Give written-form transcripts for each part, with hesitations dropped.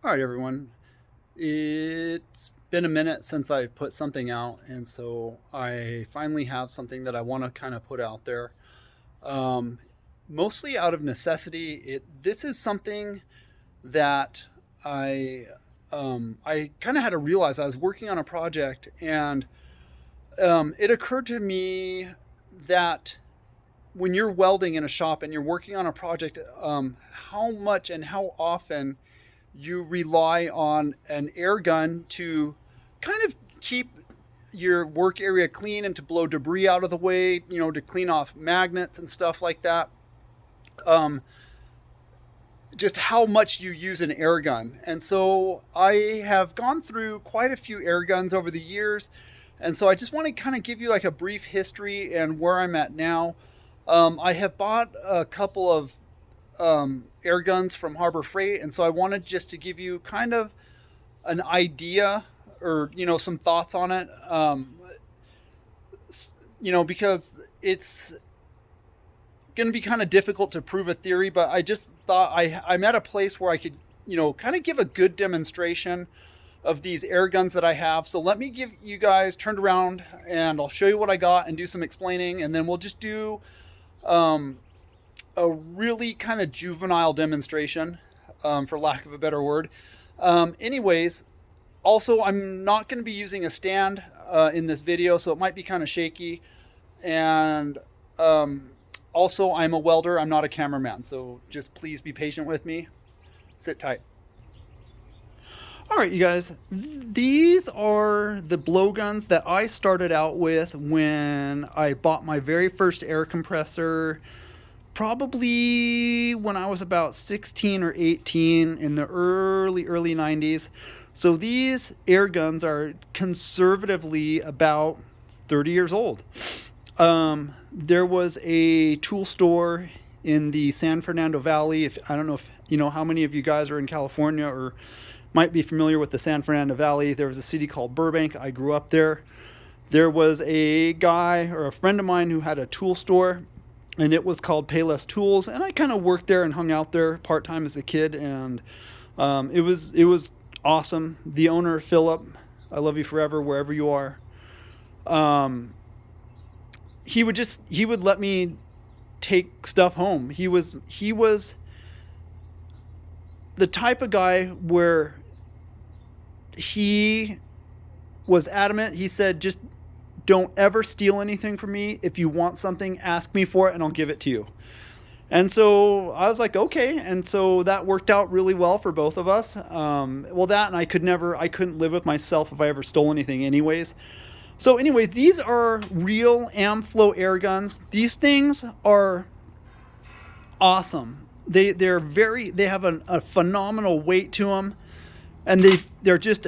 All right, everyone. It's been a minute since I've put something out, and so I finally have something that I want to kind of put out there. Um, Mostly out of necessity. This is something that I I kind of had to realize. I was working on a project, and it occurred to me that when you're welding in a shop and you're working on a project, how much and how often you rely on an air gun to kind of keep your work area clean and to blow debris out of the way, to clean off magnets and stuff like that. Um, just how much you use an air gun. And so I have gone through quite a few air guns over the years. And so I just want to kind of give you like a brief history and where I'm at now. I have bought a couple of air guns from Harbor Freight, and so I wanted just to give you kind of an idea or some thoughts on it. Because it's going to be kind of difficult to prove a theory, but I just thought I'm at a place where I could kind of give a good demonstration of these air guns that I have. So let me give you guys turned around and I'll show you what I got and do some explaining, and then we'll just do a really kind of juvenile demonstration, for lack of a better word. Anyways, also, I'm not going to be using a stand in this video, so it might be kind of shaky. And also, I'm a welder. I'm not a cameraman, so just please be patient with me. Sit tight. All right, you guys, these are the blowguns that I started out with when I bought my very first air compressor, probably when I was about 16 or 18 in the early 90s. So these air guns are conservatively about 30 years old. There was a tool store in the San Fernando Valley. I don't know if you know how many of you guys are in California or might be familiar with the San Fernando Valley. There was a city called Burbank. I grew up there. There was a guy or a friend of mine who had a tool store, and it was called Payless Tools. And I kind of worked there and hung out there part-time as a kid, and it was awesome. The owner, Philip, I love you forever wherever you are. He would let me take stuff home. He was the type of guy where he was adamant. He said, just don't ever steal anything from me. If you want something, ask me for it and I'll give it to you. And so I was like, okay. And so that worked out really well for both of us. Well, that, and I couldn't live with myself if I ever stole anything anyways. So anyways, these are real Amflow air guns. These things are awesome. They have a phenomenal weight to them, and they're just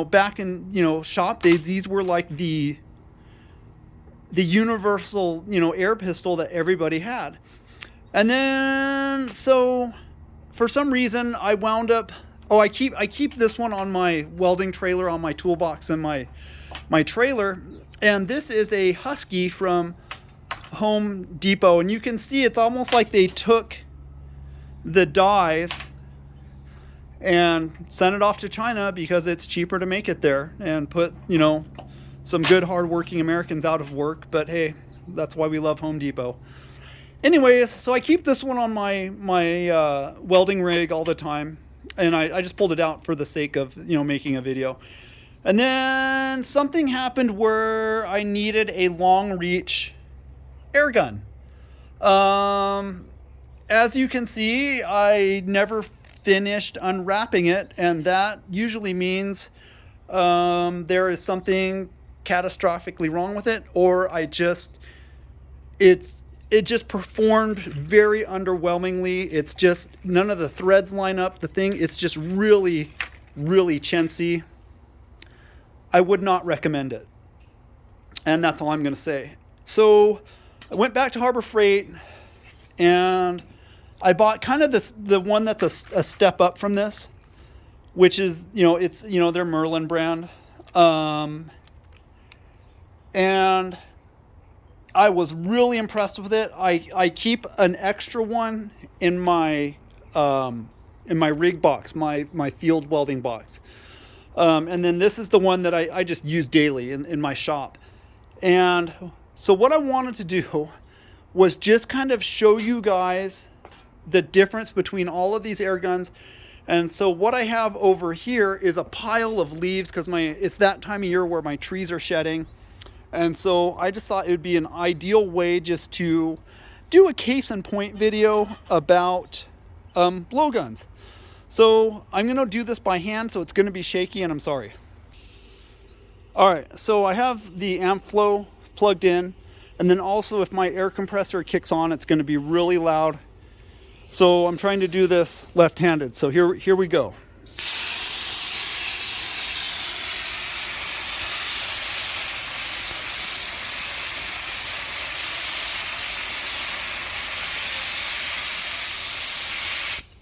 back in shop days, these were like the universal air pistol that everybody had. And then so for some reason I wound up I keep this one on my welding trailer, on my toolbox in my trailer, and this is a Husky from Home Depot, and you can see it's almost like they took the dies and sent it off to China because it's cheaper to make it there and put some good hardworking Americans out of work. But hey, that's why we love Home Depot. Anyways, so I keep this one on my welding rig all the time, and I just pulled it out for the sake of making a video. And then something happened where I needed a long reach air gun. As you can see, I never finished unwrapping it, and that usually means there is something catastrophically wrong with it, or it just performed very underwhelmingly. It's just none of the threads line up. It's just really, really chintzy. I would not recommend it. And that's all I'm going to say. So I went back to Harbor Freight and I bought kind of the one that's a step up from this, which is, it's, their Merlin brand. And I was really impressed with it. I keep an extra one in my my rig box, my field welding box. And then this is the one that I just use daily in my shop. And so what I wanted to do was just kind of show you guys the difference between all of these air guns. And so what I have over here is a pile of leaves, because it's that time of year where my trees are shedding. And so I just thought it would be an ideal way just to do a case in point video about blowguns. So I'm going to do this by hand, so it's going to be shaky, and I'm sorry. All right, so I have the amp flow plugged in, and then also if my air compressor kicks on, it's going to be really loud. So I'm trying to do this left-handed. So here we go.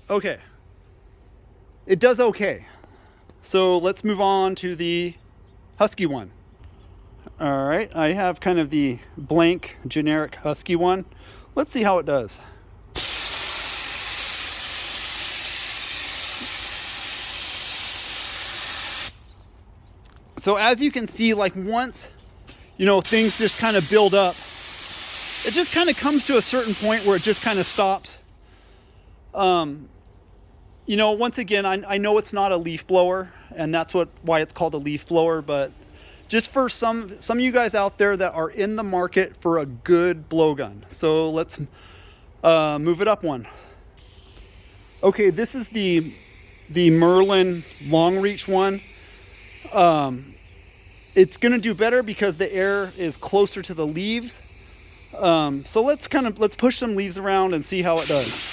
Okay. It does okay. So let's move on to the Husky one. All right, I have kind of the blank generic Husky one. Let's see how it does. So as you can see, like once, things just kind of build up, it just kind of comes to a certain point where it just kind of stops. Once again, I know it's not a leaf blower, and that's why it's called a leaf blower, but just for some of you guys out there that are in the market for a good blowgun. So let's move it up one. Okay, this is the Merlin long reach one. It's gonna do better because the air is closer to the leaves. So let's push some leaves around and see how it does.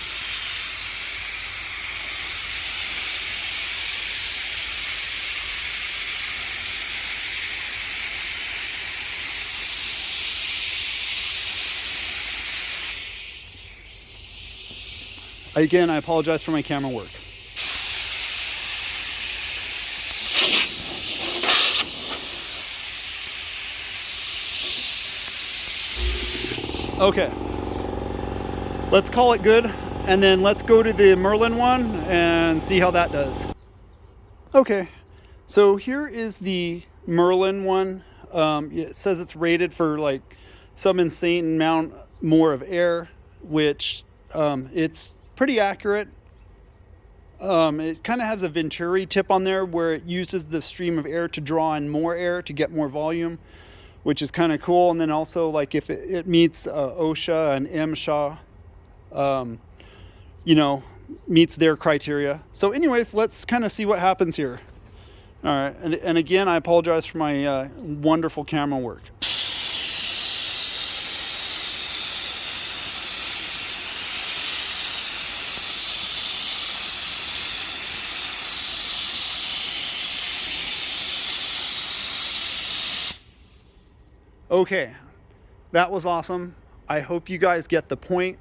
Again, I apologize for my camera work. Okay, let's call it good, and then let's go to the Merlin one and see how that does. Okay, so here is the Merlin one. It says it's rated for like some insane amount more of air, which it's pretty accurate. It kind of has a Venturi tip on there where it uses the stream of air to draw in more air to get more volume, which is kind of cool. And then also, like, if it meets OSHA and MSHA, meets their criteria. So anyways, let's kind of see what happens here. All right, and again, I apologize for my wonderful camera work. Okay, that was awesome. I hope you guys get the point.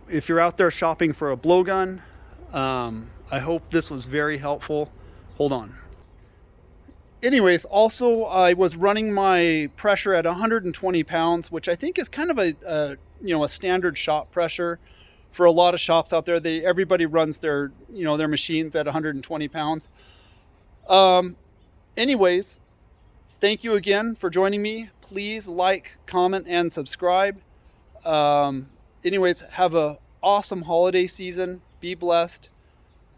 If you're out there shopping for a blowgun, I hope this was very helpful. Hold on. Anyways, also I was running my pressure at 120 pounds, which I think is kind of a standard shop pressure for a lot of shops out there. Everybody runs their machines at 120 pounds. Anyways, thank you again for joining me. Please like, comment, and subscribe. Anyways, have an awesome holiday season. Be blessed.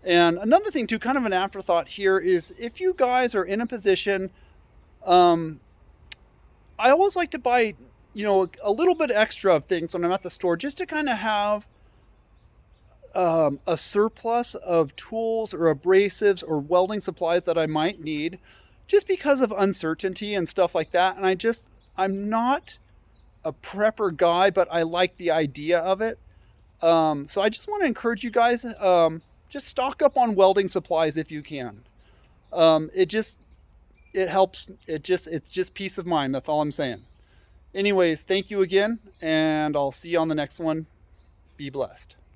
And another thing too, kind of an afterthought here, is if you guys are in a position, I always like to buy, a little bit extra of things when I'm at the store, just to kind of have a surplus of tools or abrasives or welding supplies that I might need, just because of uncertainty and stuff like that. And I'm not a prepper guy, but I like the idea of it. So I just want to encourage you guys, just stock up on welding supplies if you can. It helps. It's just peace of mind. That's all I'm saying. Anyways, thank you again, and I'll see you on the next one. Be blessed.